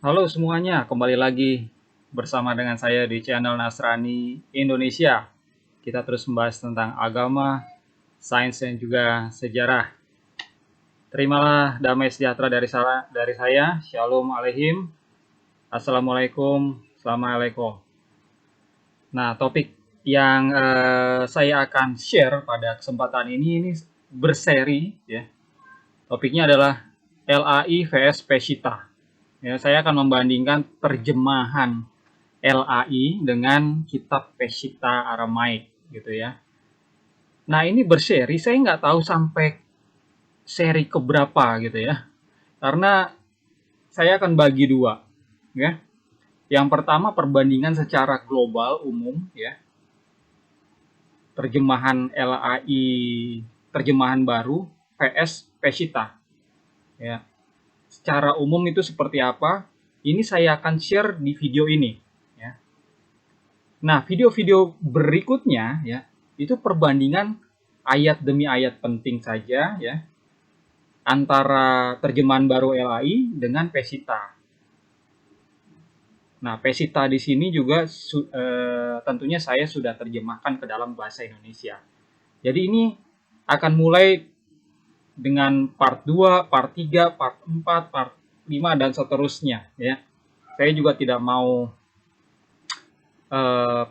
Halo semuanya, kembali lagi bersama dengan saya di channel Nasrani Indonesia. Kita terus membahas tentang agama, sains, dan juga sejarah. Terimalah damai sejahtera dari saya. Shalom Aleihim. Assalamualaikum. Assalamualaikum. Nah, topik yang saya akan share pada kesempatan ini berseri, ya. Topiknya adalah LAI vs Peshitta. Ya, saya akan membandingkan terjemahan LAI dengan kitab Peshitta Aramaik gitu ya. Nah ini berseri, saya nggak tahu sampai seri keberapa gitu ya. Karena saya akan bagi dua ya. Yang pertama perbandingan secara global umum ya. Terjemahan LAI, terjemahan baru vs Peshitta ya. Secara umum itu seperti apa? Ini saya akan share di video ini ya. Nah, video-video berikutnya ya, itu perbandingan ayat demi ayat penting saja ya antara terjemahan baru LAI dengan Peshitta. Nah, Peshitta di sini juga tentunya saya sudah terjemahkan ke dalam bahasa Indonesia. Jadi ini akan mulai dengan part 2, part 3, part 4, part 5 dan seterusnya ya. Saya juga tidak mau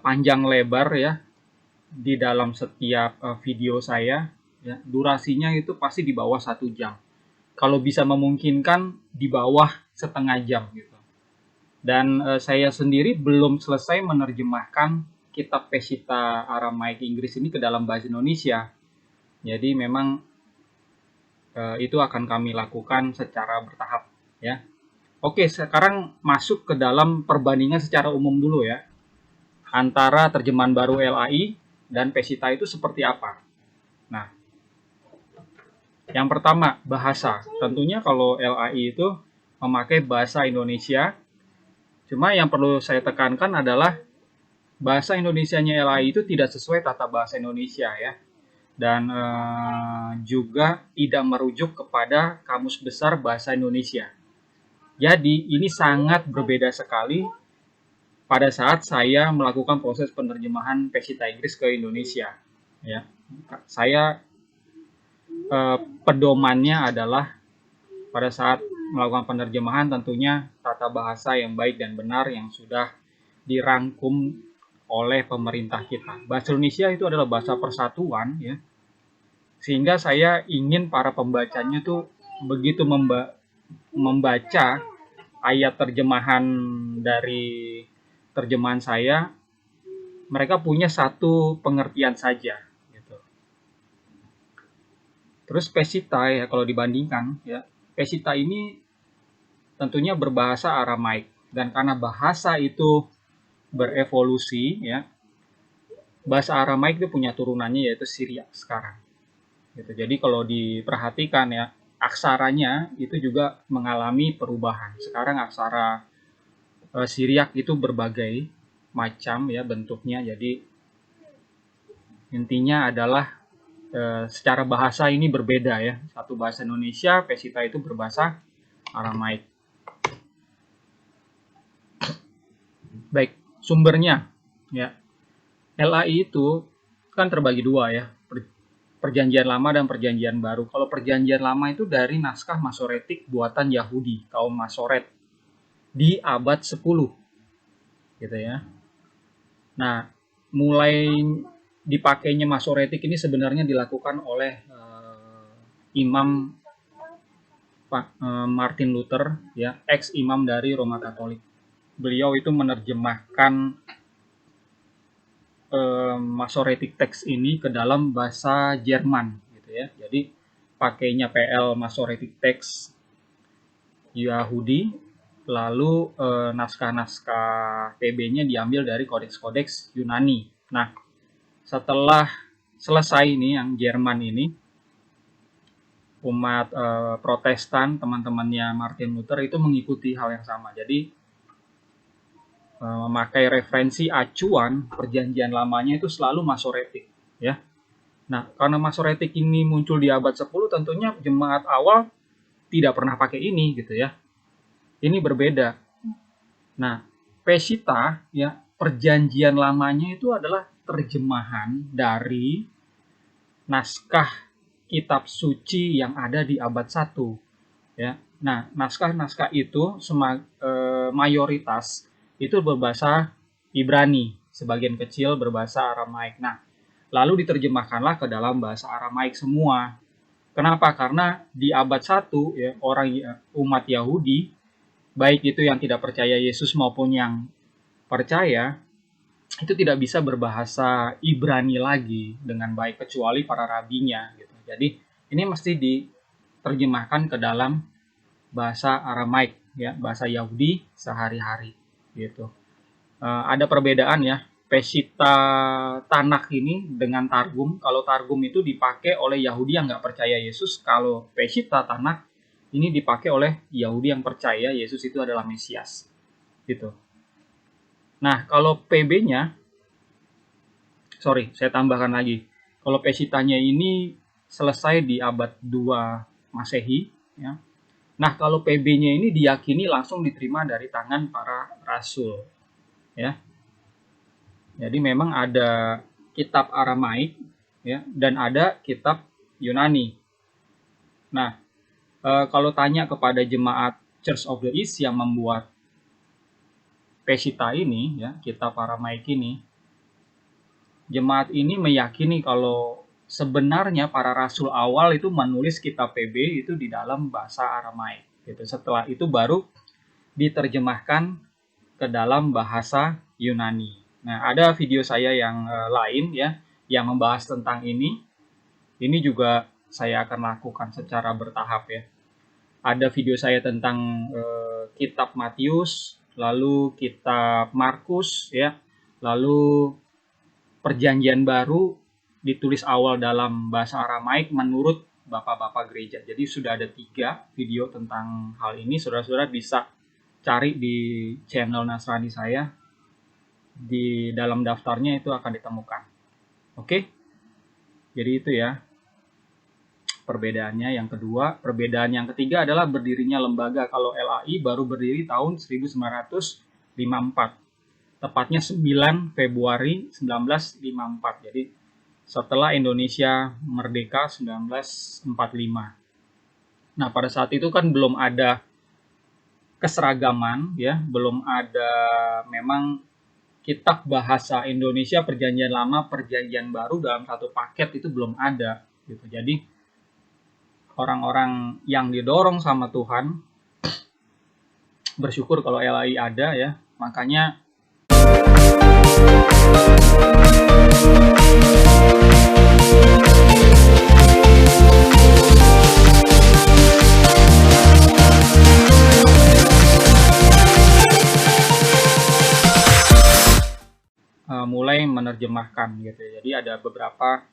panjang lebar ya di dalam setiap video saya ya, durasinya itu pasti di bawah 1 jam. Kalau bisa memungkinkan di bawah setengah jam gitu. Dan saya sendiri belum selesai menerjemahkan kitab Peshitta Aramaik Inggris ini ke dalam bahasa Indonesia. Jadi memang itu akan kami lakukan secara bertahap ya. Oke, sekarang masuk ke dalam perbandingan secara umum dulu ya. Antara terjemahan baru LAI dan Peshitta itu seperti apa. Nah, yang pertama bahasa. Tentunya kalau LAI itu memakai bahasa Indonesia. Cuma yang perlu saya tekankan adalah bahasa Indonesianya LAI itu tidak sesuai tata bahasa Indonesia ya. Dan juga tidak merujuk kepada Kamus Besar Bahasa Indonesia. Jadi ini sangat berbeda sekali pada saat saya melakukan proses penerjemahan Peshitta Inggris ke Indonesia. Ya, saya pedomannya adalah pada saat melakukan penerjemahan tentunya tata bahasa yang baik dan benar yang sudah dirangkum oleh pemerintah kita. Bahasa Indonesia itu adalah bahasa persatuan ya. Sehingga saya ingin para pembacanya tuh begitu membaca ayat terjemahan dari terjemahan saya, mereka punya satu pengertian saja gitu. Terus Peshitta ya kalau dibandingkan ya, Peshitta ini tentunya berbahasa Aramaik dan karena bahasa itu berevolusi ya, bahasa Aramaik itu punya turunannya yaitu Syriac sekarang gitu. Jadi kalau diperhatikan ya, aksaranya itu juga mengalami perubahan. Sekarang aksara Syriac itu berbagai macam ya bentuknya. Jadi intinya adalah secara bahasa ini berbeda ya. Satu bahasa Indonesia, Peshitta itu berbahasa Aramaik. Baik, sumbernya ya. LAI itu kan terbagi dua ya, Perjanjian Lama dan Perjanjian Baru. Kalau Perjanjian Lama itu dari naskah Masoretik buatan Yahudi, kaum Masoret di abad 10 gitu ya. Nah, mulai dipakainya Masoretik ini sebenarnya dilakukan oleh Imam Martin Luther ya, ex imam dari Roma Katolik. Beliau itu menerjemahkan Masoretic text ini ke dalam bahasa Jerman gitu ya. Jadi pakainya PL Masoretic text Yahudi, lalu naskah-naskah TB-nya diambil dari kodeks-kodeks Yunani. Nah, setelah selesai ini yang Jerman ini, umat Protestan, teman-temannya Martin Luther itu mengikuti hal yang sama. Jadi memakai referensi acuan perjanjian lamanya itu selalu Masoretik ya. Nah, karena Masoretik ini muncul di abad 10, tentunya jemaat awal tidak pernah pakai ini gitu ya. Ini berbeda. Nah, Peshitta ya, perjanjian lamanya itu adalah terjemahan dari naskah kitab suci yang ada di abad 1 ya. Nah, naskah-naskah itu mayoritas itu berbahasa Ibrani, sebagian kecil berbahasa Aramaik. Nah, lalu diterjemahkanlah ke dalam bahasa Aramaik semua. Kenapa? Karena di abad 1 ya, umat Yahudi, baik itu yang tidak percaya Yesus maupun yang percaya, itu tidak bisa berbahasa Ibrani lagi dengan baik kecuali para rabinya gitu. Jadi ini mesti diterjemahkan ke dalam bahasa Aramaik ya, bahasa Yahudi sehari-hari gitu. Ada perbedaan ya, Peshitta Tanakh ini dengan Targum. Kalau Targum itu dipakai oleh Yahudi yang nggak percaya Yesus, kalau Peshitta Tanakh ini dipakai oleh Yahudi yang percaya Yesus itu adalah Mesias gitu. Nah, kalau PB-nya, sorry, saya tambahkan lagi. Kalau Peshittanya ini selesai di abad 2 Masehi ya. Nah, kalau PB-nya ini diyakini langsung diterima dari tangan para rasul ya. Jadi memang ada kitab Aramaik ya, dan ada kitab Yunani. Nah, kalau tanya kepada jemaat Church of the East yang membuat Peshitta ini ya, kitab Aramaik ini, jemaat ini meyakini kalau sebenarnya para rasul awal itu menulis kitab PB itu di dalam bahasa Aramaik gitu. Setelah itu baru diterjemahkan ke dalam bahasa Yunani. Nah, ada video saya yang lain ya, yang membahas tentang ini. Ini juga saya akan lakukan secara bertahap ya. Ada video saya tentang kitab Matius, lalu kitab Markus ya, lalu Perjanjian Baru ditulis awal dalam bahasa Aramaik menurut bapak-bapak gereja. Jadi sudah ada 3 video tentang hal ini. Saudara-saudara bisa cari di channel Nasrani saya, di dalam daftarnya itu akan ditemukan. Oke, jadi itu ya perbedaannya. Yang kedua, perbedaan yang ketiga adalah berdirinya lembaga. Kalau LAI baru berdiri tahun 1954, tepatnya 9 Februari 1954. Jadi setelah Indonesia merdeka 1945. Nah, pada saat itu kan belum ada keseragaman ya, belum ada memang kitab bahasa Indonesia Perjanjian Lama, Perjanjian Baru dalam satu paket, itu belum ada gitu. Jadi orang-orang yang didorong sama Tuhan bersyukur kalau LAI ada ya. Makanya mulai menerjemahkan gitu. Jadi ada beberapa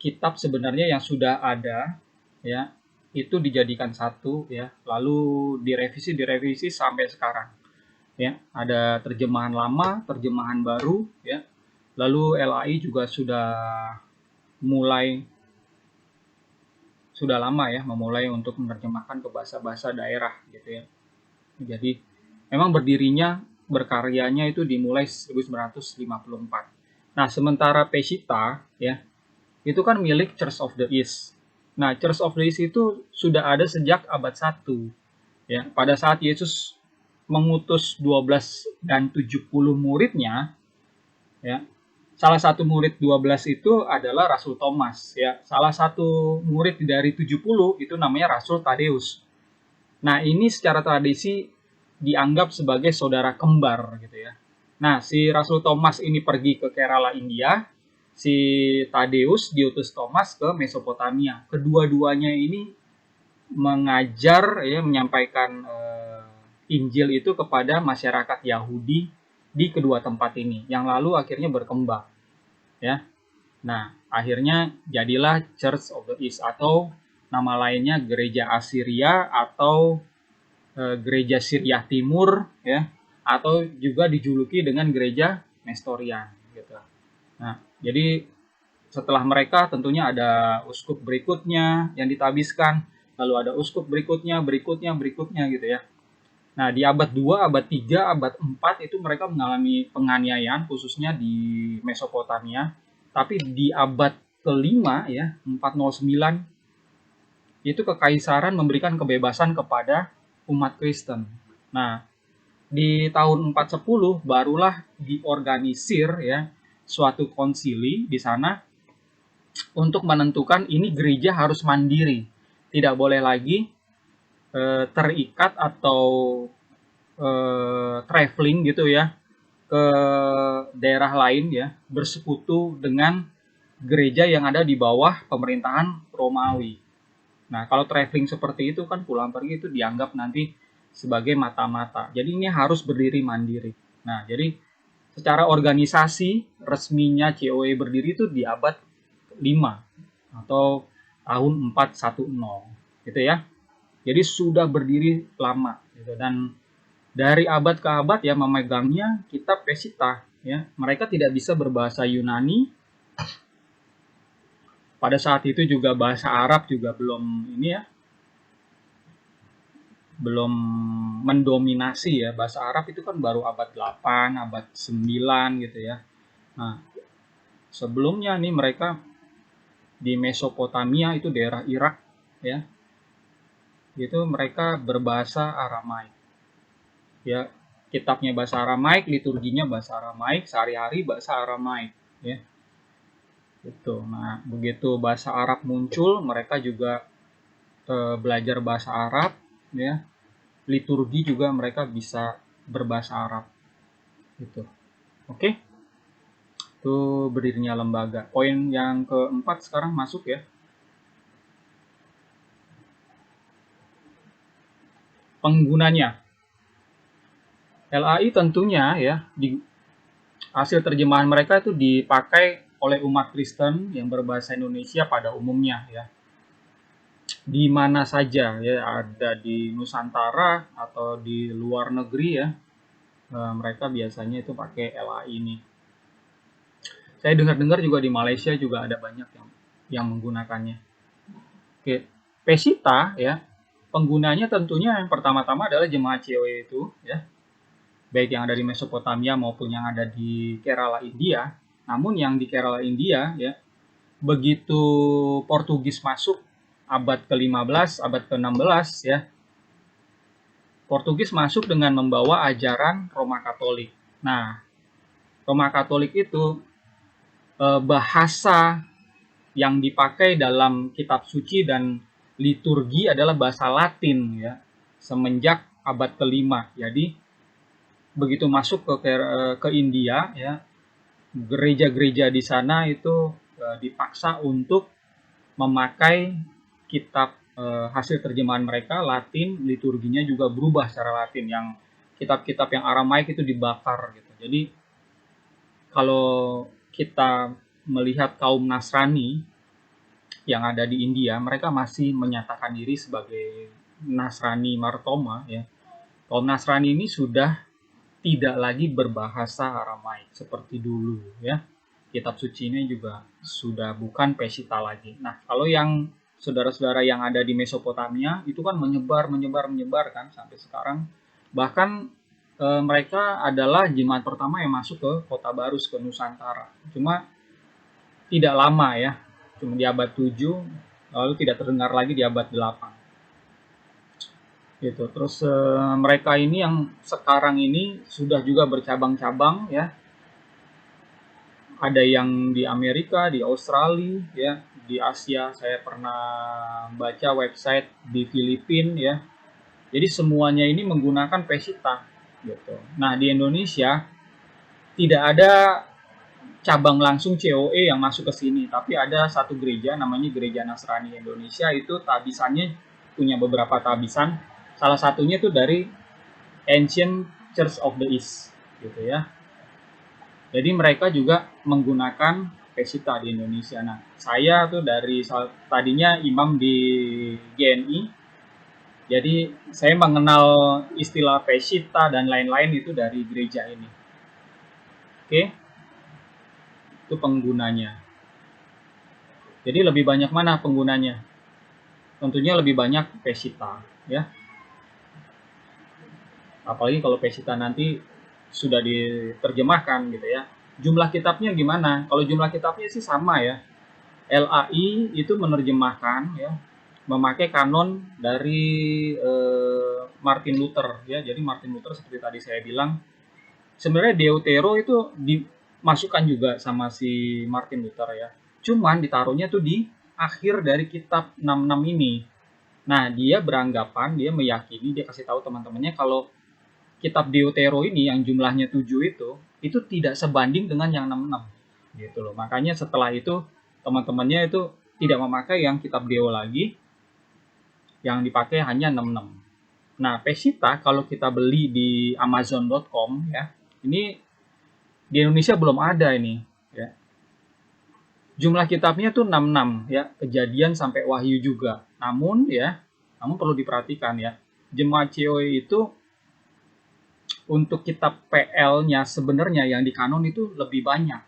kitab sebenarnya yang sudah ada ya, itu dijadikan satu ya, lalu direvisi sampai sekarang ya. Ada terjemahan lama, terjemahan baru ya. Lalu LAI juga sudah lama ya memulai untuk menerjemahkan ke bahasa-bahasa daerah gitu ya. Jadi memang berkaryanya itu dimulai 1954. Nah, sementara Peshitta ya, itu kan milik Church of the East. Nah, Church of the East itu sudah ada sejak abad 1 ya. Pada saat Yesus mengutus 12 dan 70 muridnya ya. Salah satu murid 12 itu adalah Rasul Thomas ya. Salah satu murid dari 70 itu namanya Rasul Tadeus. Nah, ini secara tradisi dianggap sebagai saudara kembar gitu ya. Nah, si Rasul Thomas ini pergi ke Kerala, India. Si Tadeus diutus Thomas ke Mesopotamia. Kedua-duanya ini mengajar ya, menyampaikan Injil itu kepada masyarakat Yahudi di kedua tempat ini, yang lalu akhirnya berkembang ya. Nah, akhirnya jadilah Church of the East, atau nama lainnya Gereja Asiria atau Gereja Syria Timur ya, atau juga dijuluki dengan Gereja Nestorian gitu. Nah, jadi setelah mereka tentunya ada uskup berikutnya yang ditabiskan, lalu ada uskup berikutnya gitu ya. Nah, di abad 2, abad 3, abad 4 itu mereka mengalami penganiayaan khususnya di Mesopotamia. Tapi di abad kelima ya, 409 itu kekaisaran memberikan kebebasan kepada umat Kristen. Nah, di tahun 410 barulah diorganisir ya suatu konsili di sana untuk menentukan ini gereja harus mandiri. Tidak boleh lagi terikat atau traveling gitu ya ke daerah lain ya, bersekutu dengan gereja yang ada di bawah pemerintahan Romawi. Nah, kalau traveling seperti itu kan pulang pergi itu dianggap nanti sebagai mata-mata. Jadi ini harus berdiri mandiri. Nah, jadi secara organisasi resminya COE berdiri itu di abad 5 atau tahun 410 gitu ya. Jadi sudah berdiri lama gitu. Dan dari abad ke abad ya memegangnya kitab Peshitta ya. Mereka tidak bisa berbahasa Yunani. Pada saat itu juga bahasa Arab juga belum ini ya, belum mendominasi ya. Bahasa Arab itu kan baru abad 8, abad 9 gitu ya. Nah, sebelumnya nih mereka di Mesopotamia itu daerah Irak ya. Itu mereka berbahasa Aramaik. Ya, kitabnya bahasa Aramaik, liturginya bahasa Aramaik, sehari-hari bahasa Aramaik ya. Itu. Nah, begitu bahasa Arab muncul, mereka juga belajar bahasa Arab ya. Liturgi juga mereka bisa berbahasa Arab gitu. Oke, itu berdirinya lembaga. Poin yang keempat sekarang masuk ya, penggunanya. LAI tentunya ya di hasil terjemahan mereka itu dipakai oleh umat Kristen yang berbahasa Indonesia pada umumnya ya, di mana saja ya, ada di Nusantara atau di luar negeri ya, mereka biasanya itu pakai LAI ini. Saya dengar-dengar juga di Malaysia juga ada banyak yang menggunakannya. Oke, Peshitta ya, penggunanya tentunya yang pertama-tama adalah jemaat COE itu ya, baik yang ada di Mesopotamia maupun yang ada di Kerala India. Namun yang di Kerala India ya, begitu Portugis masuk abad ke-15, abad ke-16 ya, Portugis masuk dengan membawa ajaran Roma Katolik. Nah, Roma Katolik itu bahasa yang dipakai dalam kitab suci dan liturgi adalah bahasa Latin ya, semenjak abad kelima. Jadi begitu masuk ke India ya, gereja-gereja di sana itu dipaksa untuk memakai kitab hasil terjemahan mereka Latin, liturginya juga berubah secara Latin. Yang kitab-kitab yang Aramaik itu dibakar gitu. Jadi kalau kita melihat kaum Nasrani yang ada di India, mereka masih menyatakan diri sebagai Nasrani Martoma ya. Kaum Nasrani ini sudah tidak lagi berbahasa Aramaik seperti dulu ya. Kitab suci ini juga sudah bukan Peshitta lagi. Nah, kalau yang saudara-saudara yang ada di Mesopotamia itu kan menyebar kan sampai sekarang. Bahkan mereka adalah jemaat pertama yang masuk ke Kota Barus, ke Nusantara. Cuma tidak lama ya, cuma di abad 7, lalu tidak terdengar lagi di abad 8. Gitu. Terus mereka ini yang sekarang ini sudah juga bercabang-cabang ya. Ada yang di Amerika, di Australia ya, di Asia saya pernah baca website di Filipina ya. Jadi semuanya ini menggunakan Peshitta gitu. Nah, di Indonesia tidak ada cabang langsung COE yang masuk ke sini, tapi ada satu gereja namanya Gereja Nasrani Indonesia, itu tabisannya punya beberapa tabisan. Salah satunya itu dari Ancient Church of the East gitu ya. Jadi mereka juga menggunakan Peshitta di Indonesia. Nah, saya tuh dari tadinya imam di GNI, jadi saya mengenal istilah Peshitta dan lain-lain itu dari gereja ini. Oke, itu penggunanya. Jadi lebih banyak mana penggunanya? Tentunya lebih banyak Peshitta, ya. Apalagi kalau Pesita nanti sudah diterjemahkan gitu ya. Jumlah kitabnya gimana? Kalau jumlah kitabnya sih sama ya. LAI itu menerjemahkan ya, memakai kanon dari Martin Luther ya. Jadi Martin Luther seperti tadi saya bilang, sebenarnya Deutero itu dimasukkan juga sama si Martin Luther ya. Cuman ditaruhnya tuh di akhir dari kitab 66 ini. Nah, dia beranggapan, dia meyakini, dia kasih tahu teman-temannya kalau kitab Deutero ini yang jumlahnya 7 itu tidak sebanding dengan yang 66 gitu loh. Makanya setelah itu teman-temannya itu tidak memakai yang kitab Deo lagi, yang dipakai hanya 66. Nah, Pesita kalau kita beli di amazon.com ya, ini di Indonesia belum ada ini ya. Jumlah kitabnya tuh 66 ya, Kejadian sampai Wahyu juga. Namun perlu diperhatikan ya, Jemaat COE itu untuk kitab PL-nya sebenarnya yang di kanon itu lebih banyak.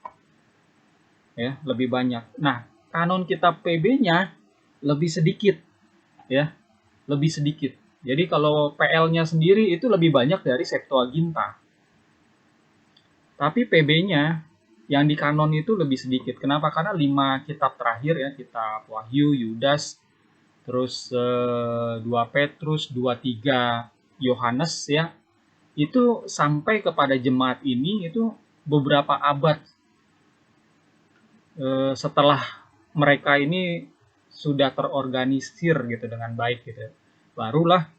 Ya, lebih banyak. Nah, kanon kitab PB-nya lebih sedikit ya, lebih sedikit. Jadi kalau PL-nya sendiri itu lebih banyak dari Septuaginta. Tapi PB-nya yang di kanon itu lebih sedikit. Kenapa? Karena 5 kitab terakhir ya, kitab Wahyu, Yudas, terus 2 Petrus, 2-3 Yohanes ya, itu sampai kepada jemaat ini itu beberapa abad setelah mereka ini sudah terorganisir gitu dengan baik gitu. Barulah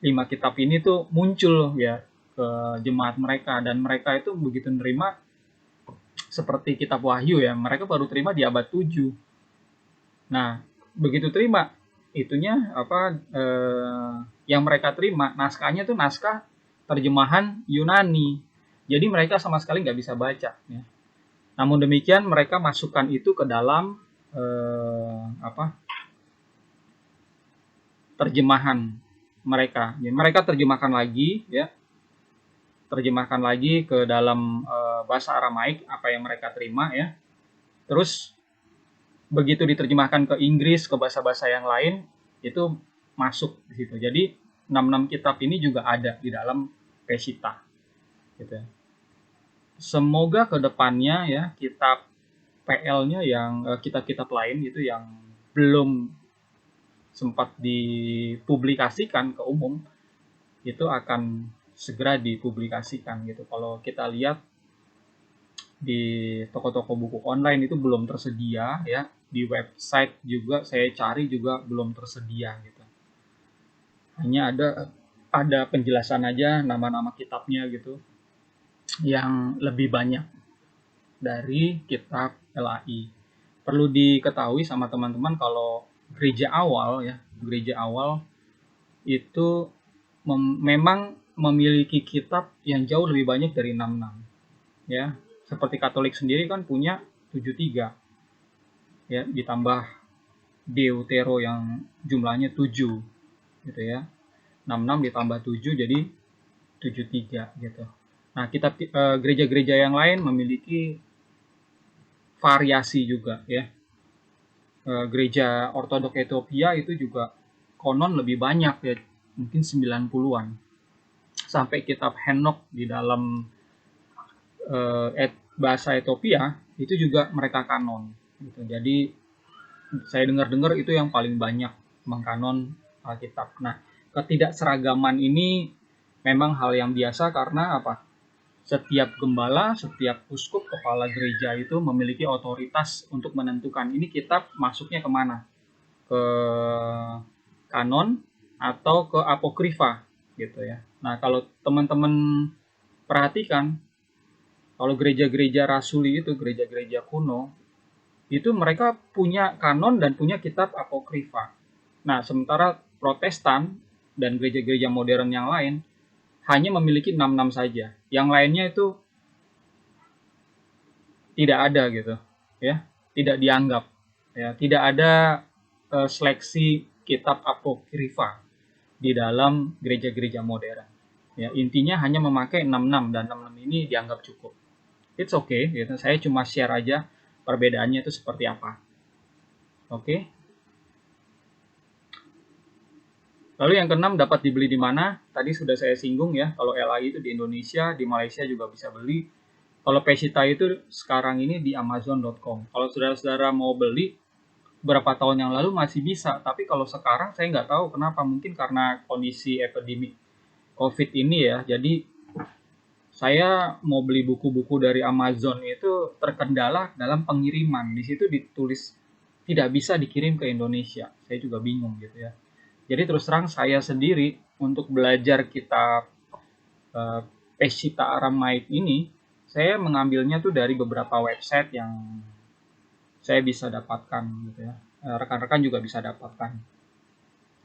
5 kitab ini tuh muncul ya ke jemaat mereka, dan mereka itu begitu nerima seperti kitab Wahyu ya, mereka baru terima di abad 7. Nah, begitu terima itunya apa yang mereka terima naskahnya tuh naskah terjemahan Yunani. Jadi mereka sama sekali nggak bisa baca ya. Namun demikian mereka masukkan itu ke dalam terjemahan mereka. Ya, mereka terjemahkan lagi ke dalam bahasa Aramaik apa yang mereka terima ya. Terus begitu diterjemahkan ke Inggris, ke bahasa-bahasa yang lain, itu masuk di situ. Jadi 66 kitab ini juga ada di dalam Pesita gitu. Semoga kedepannya ya kitab PL-nya yang kitab-kitab lain itu yang belum sempat dipublikasikan ke umum itu akan segera dipublikasikan gitu. Kalau kita lihat di toko-toko buku online itu belum tersedia ya, di website juga saya cari juga belum tersedia gitu. Hanya ada penjelasan aja nama-nama kitabnya gitu yang lebih banyak dari kitab LAI. Perlu diketahui sama teman-teman kalau gereja awal itu memang memiliki kitab yang jauh lebih banyak dari 66 ya. Seperti Katolik sendiri kan punya 73 ya, ditambah Deutero yang jumlahnya 7 gitu ya. 66 ditambah 7 jadi 73 gitu. Nah, kitab gereja-gereja yang lain memiliki variasi juga ya. Gereja Ortodok Ethiopia itu juga konon lebih banyak ya, mungkin 90-an. Sampai kitab Henok di dalam bahasa Ethiopia itu juga mereka kanon gitu. Jadi saya dengar-dengar itu yang paling banyak mengkanon Alkitab. Nah, ketidakseragaman ini memang hal yang biasa karena apa? Setiap gembala, setiap uskup, kepala gereja itu memiliki otoritas untuk menentukan ini kitab masuknya kemana, ke kanon atau ke apokrifa gitu ya. Nah, kalau teman-teman perhatikan, kalau gereja-gereja rasuli itu, gereja-gereja kuno, itu mereka punya kanon dan punya kitab apokrifa. Nah, sementara Protestan dan gereja-gereja modern yang lain hanya memiliki 66 saja. Yang lainnya itu tidak ada gitu, ya, tidak dianggap, ya, tidak ada seleksi kitab apokrifa di dalam gereja-gereja modern. Ya, intinya hanya memakai 66 dan 66 ini dianggap cukup. It's okay, gitu. Saya cuma share aja perbedaannya itu seperti apa. Oke. Lalu yang keenam, dapat dibeli di mana? Tadi sudah saya singgung ya, kalau LAI itu di Indonesia, di Malaysia juga bisa beli. Kalau Pesita itu sekarang ini di Amazon.com. Kalau saudara-saudara mau beli, berapa tahun yang lalu masih bisa, tapi kalau sekarang saya nggak tahu kenapa, mungkin karena kondisi epidemi COVID ini ya, jadi saya mau beli buku-buku dari Amazon itu terkendala dalam pengiriman. Di situ ditulis tidak bisa dikirim ke Indonesia. Saya juga bingung gitu ya. Jadi terus terang saya sendiri untuk belajar kitab uh, Peshitta Aramaic ini, saya mengambilnya tuh dari beberapa website yang saya bisa dapatkan gitu ya. Rekan-rekan juga bisa dapatkan.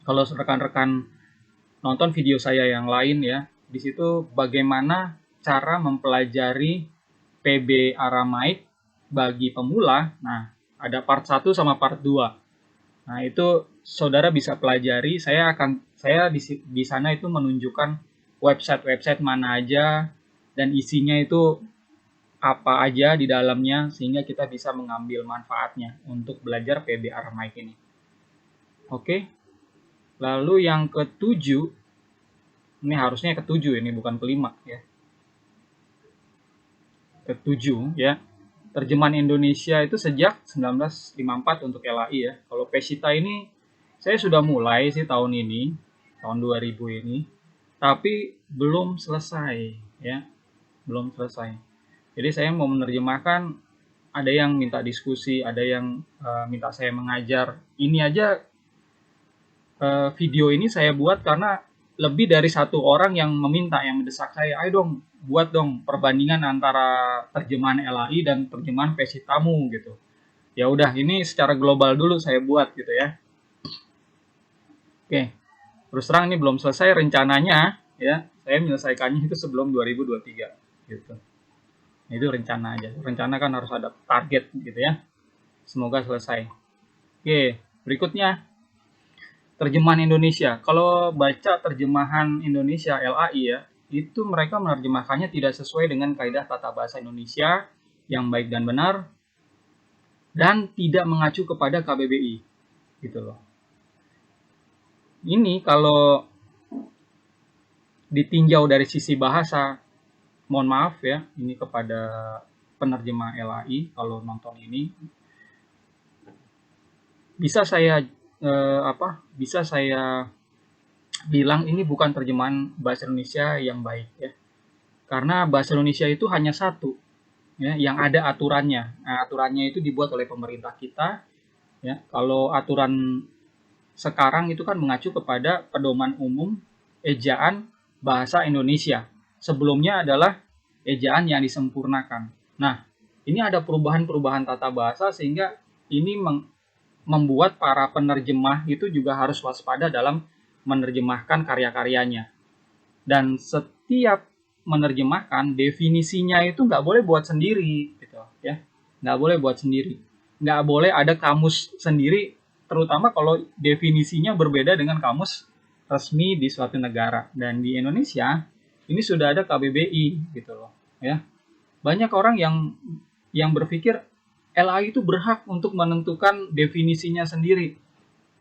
Kalau rekan-rekan nonton video saya yang lain ya, di situ bagaimana cara mempelajari PB Aramaic bagi pemula. Nah, ada part 1 sama part 2. Nah, itu saudara bisa pelajari. Saya di sana itu menunjukkan website-website mana aja dan isinya itu apa aja di dalamnya sehingga kita bisa mengambil manfaatnya untuk belajar PB Aramaic ini. Oke. Lalu yang ketujuh, ini harusnya ketujuh ini bukan kelima ya. Ketujuh ya. Terjemahan Indonesia itu sejak 1954 untuk LAI ya. Kalau Peshitta ini saya sudah mulai sih tahun ini, tahun 2000 ini, tapi belum selesai ya, belum selesai. Jadi saya mau menerjemahkan, ada yang minta diskusi, ada yang minta saya mengajar. Ini aja video ini saya buat karena lebih dari satu orang yang meminta, yang mendesak saya, ayo dong, buat dong perbandingan antara terjemahan LAI dan terjemahan Peshittamu gitu. Ya udah, ini secara global dulu saya buat gitu ya. Oke, terus terang ini belum selesai rencananya ya. Saya menyelesaikannya itu sebelum 2023 gitu. Itu rencana aja. Rencana kan harus ada target gitu ya. Semoga selesai. Oke, berikutnya terjemahan Indonesia. Kalau baca terjemahan Indonesia LAI ya, itu mereka menerjemahkannya tidak sesuai dengan kaidah tata bahasa Indonesia yang baik dan benar dan tidak mengacu kepada KBBI gitu loh. Ini kalau ditinjau dari sisi bahasa, mohon maaf ya, ini kepada penerjemah LAI kalau nonton ini, bisa saya bisa saya bilang ini bukan terjemahan bahasa Indonesia yang baik ya. Karena bahasa Indonesia itu hanya satu ya, yang ada aturannya. Nah, aturannya itu dibuat oleh pemerintah kita ya. Kalau aturan sekarang itu kan mengacu kepada Pedoman Umum Ejaan Bahasa Indonesia. Sebelumnya adalah ejaan yang disempurnakan. Nah, ini ada perubahan-perubahan tata bahasa sehingga ini membuat para penerjemah itu juga harus waspada dalam menerjemahkan karya-karyanya. Dan setiap menerjemahkan, definisinya itu nggak boleh buat sendiri gitu ya, nggak boleh buat sendiri, nggak boleh ada kamus sendiri, terutama kalau definisinya berbeda dengan kamus resmi di suatu negara. Dan di Indonesia ini sudah ada KBBI gitu loh ya. Banyak orang yang berpikir LAI itu berhak untuk menentukan definisinya sendiri.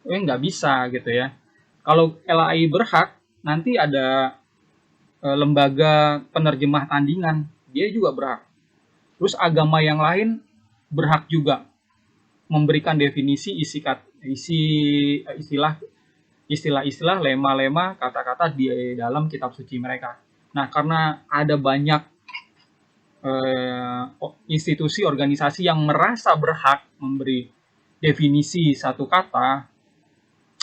Nggak bisa gitu ya. Kalau LAI berhak, nanti ada lembaga penerjemah tandingan, dia juga berhak. Terus agama yang lain berhak juga memberikan definisi istilah-istilah, lema-lema, kata-kata di dalam kitab suci mereka. Nah, karena ada banyak institusi, organisasi yang merasa berhak memberi definisi satu kata,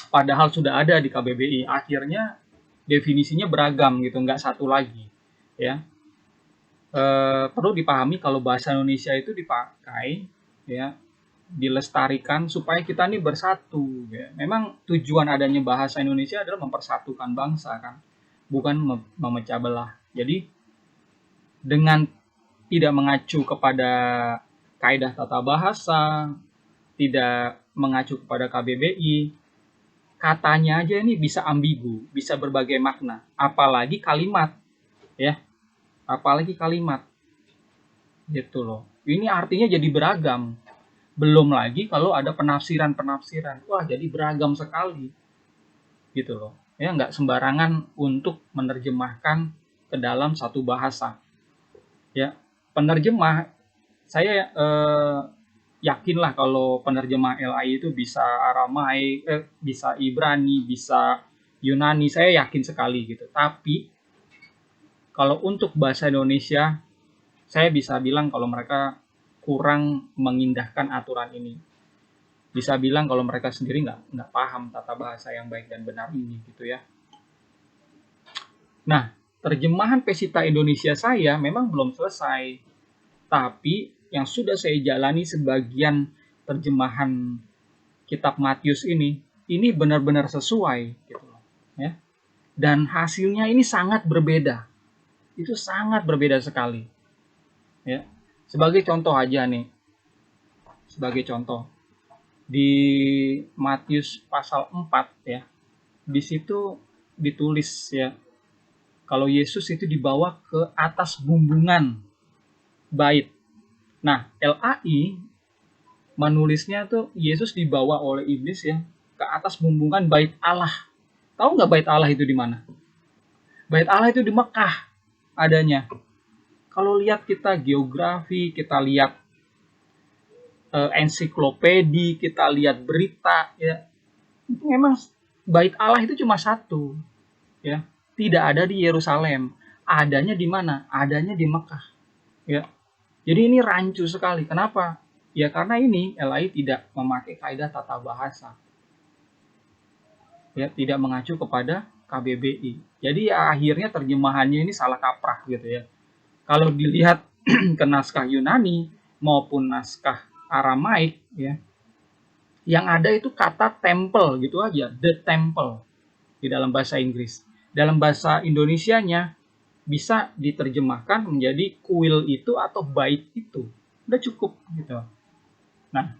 padahal sudah ada di KBBI, akhirnya definisinya beragam gitu, nggak satu lagi ya. Perlu dipahami kalau bahasa Indonesia itu dipakai ya, dilestarikan supaya kita ini bersatu ya. Memang tujuan adanya bahasa Indonesia adalah mempersatukan bangsa kan, bukan memecah belah. Jadi dengan tidak mengacu kepada kaidah tata bahasa, tidak mengacu kepada KBBI, katanya aja ini bisa ambigu, bisa berbagai makna, apalagi kalimat ya, apalagi kalimat gitu loh. Ini artinya jadi beragam. Belum lagi kalau ada penafsiran-penafsiran. Wah, jadi beragam sekali. Gitu loh. Ya, nggak sembarangan untuk menerjemahkan ke dalam satu bahasa. Ya, penerjemah saya yakinlah kalau penerjemah LAI itu bisa Aramaik, bisa Ibrani, bisa Yunani, saya yakin sekali gitu. Tapi kalau untuk bahasa Indonesia, saya bisa bilang kalau mereka kurang mengindahkan aturan ini. Bisa bilang kalau mereka sendiri nggak paham tata bahasa yang baik dan benar ini gitu ya. Nah, terjemahan Pesita Indonesia saya memang belum selesai, tapi yang sudah saya jalani sebagian terjemahan kitab Matius ini benar-benar sesuai gitu loh, ya. Dan hasilnya ini sangat berbeda. Itu sangat berbeda sekali, ya. Sebagai contoh aja nih, sebagai contoh di Matius pasal 4 ya. Di situ ditulis ya, kalau Yesus itu dibawa ke atas bumbungan bait. Nah, LAI menulisnya tuh Yesus dibawa oleh iblis ya ke atas bumbungan bait Allah. Tahu nggak bait Allah itu di mana? Bait Allah itu di Mekah adanya. Kalau lihat kita geografi, kita lihat ensiklopedi, kita lihat berita, ya itu memang bait Allah itu cuma satu, ya tidak ada di Yerusalem. Adanya di mana? Adanya di Mekah, ya. Jadi ini rancu sekali. Kenapa? Ya karena ini LAI tidak memakai kaidah tata bahasa, ya tidak mengacu kepada KBBI. Jadi ya, akhirnya terjemahannya ini salah kaprah gitu ya. Kalau dilihat ke naskah Yunani maupun naskah Aramaik ya, yang ada itu kata temple gitu aja, the temple di dalam bahasa Inggris. Dalam bahasa Indonesianya bisa diterjemahkan menjadi kuil itu atau bait itu. Udah cukup gitu. Nah,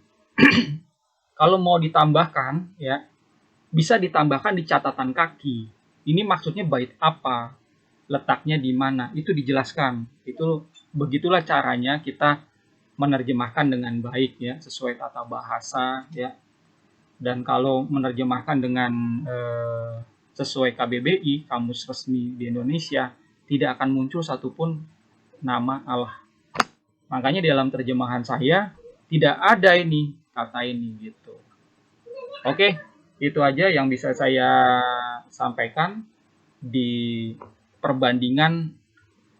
kalau mau ditambahkan ya bisa ditambahkan di catatan kaki. Ini maksudnya bait apa? Letaknya di mana? Itu dijelaskan. Itu begitulah caranya kita menerjemahkan dengan baik ya, sesuai tata bahasa ya. Dan kalau menerjemahkan dengan sesuai KBBI, Kamus Resmi di Indonesia, tidak akan muncul satupun nama Allah. Makanya di dalam terjemahan saya tidak ada ini kata ini gitu. Oke, itu aja yang bisa saya sampaikan di perbandingan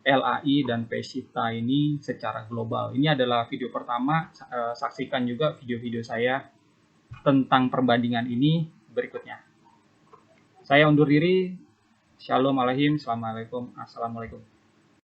LAI dan Pesita ini secara global. Ini adalah video pertama, saksikan juga video-video saya tentang perbandingan ini berikutnya. Saya undur diri. Shalom alaikum, assalamualaikum.